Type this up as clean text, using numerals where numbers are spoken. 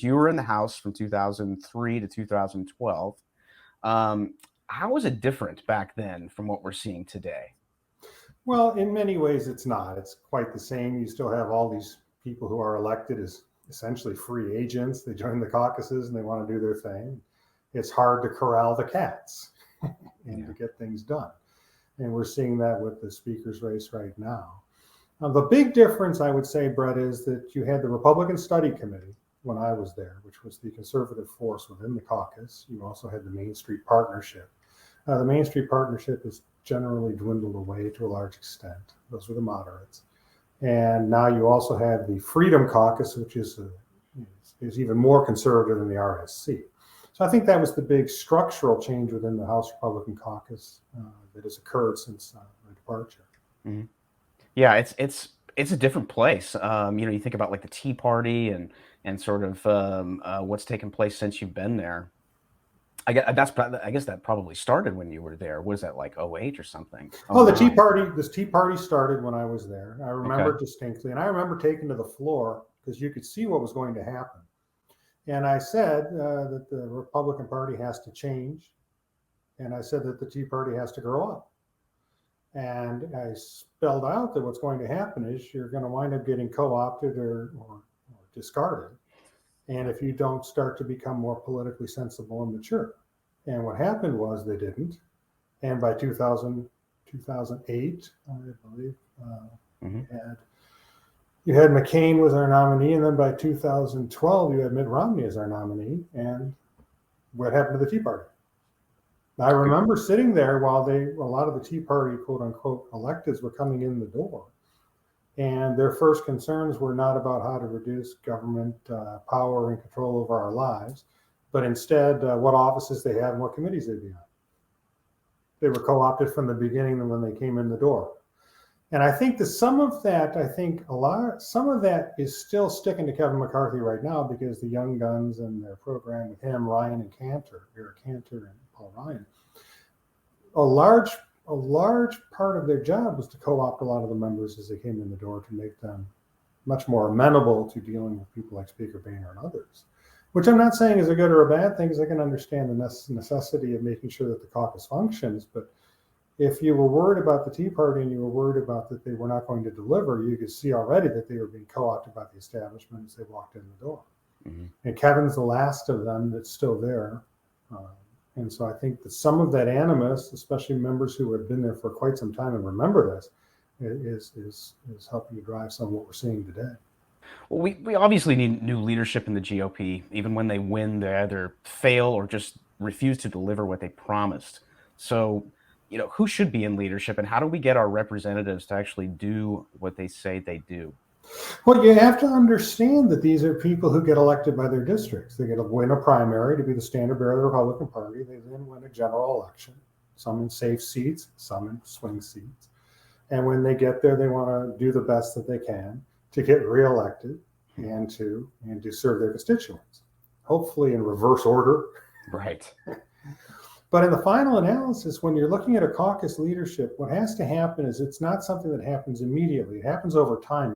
You were in the House from 2003 to 2012. How was it different back then from what we're seeing today? Well, in many ways, it's not. It's quite the same. You still have all these people who are elected as essentially free agents. They join the caucuses and they want to do their thing. It's hard to corral the cats and to get things done. And we're seeing that with the speaker's race right now. The big difference, I would say, Brett, is that you had the Republican Study Committee when I was there, which was the conservative force within the caucus. You also had the Main Street Partnership. The Main Street Partnership has generally dwindled away to a large extent. Those were the moderates. And now you also have the Freedom Caucus, which is even more conservative than the RSC. So I think that was the big structural change within the House Republican caucus that has occurred since my departure. Mm-hmm. Yeah, it's a different place. You think about like the Tea Party and sort of what's taken place since you've been there. I guess that probably started when you were there. Was that like 08 or something? Oh, the Tea Party. This Tea Party started when I was there. I remember it distinctly, and I remember taking to the floor because you could see what was going to happen. And I said that the Republican Party has to change, and I said that the Tea Party has to grow up. And I spelled out that what's going to happen is you're going to wind up getting co-opted or discarded. And if you don't start to become more politically sensible and mature. And what happened was they didn't. And by 2008, I believe, you had McCain was our nominee. And then by 2012, you had Mitt Romney as our nominee. And what happened to the Tea Party? I remember sitting there while a lot of the Tea Party, quote unquote, electeds were coming in the door. And their first concerns were not about how to reduce government power and control over our lives, but instead what offices they have and what committees they'd be on. They were co-opted from the beginning when they came in the door. And I think that some of that is still sticking to Kevin McCarthy right now because the Young Guns and their program with him, Ryan and Eric Cantor and Paul Ryan, a large part of their job was to co-opt a lot of the members as they came in the door to make them much more amenable to dealing with people like Speaker Boehner and others, which I'm not saying is a good or a bad thing, because I can understand the necessity of making sure that the caucus functions. But if you were worried about the Tea Party and you were worried about that they were not going to deliver, you could see already that they were being co-opted by the establishment as they walked in the door. Mm-hmm. And Kevin's the last of them that's still there. And so I think that some of that animus, especially members who have been there for quite some time and remember this, is helping to drive some of what we're seeing today. Well, we obviously need new leadership in the GOP. Even when they win, they either fail or just refuse to deliver what they promised. So, who should be in leadership, and how do we get our representatives to actually do what they say they do? Well, you have to understand that these are people who get elected by their districts. They get to win a primary to be the standard bearer of the Republican Party. They then win a general election, some in safe seats, some in swing seats. And when they get there, they want to do the best that they can to get reelected and to serve their constituents, hopefully in reverse order. Right. But in the final analysis, when you're looking at a caucus leadership, what has to happen is it's not something that happens immediately. It happens over time.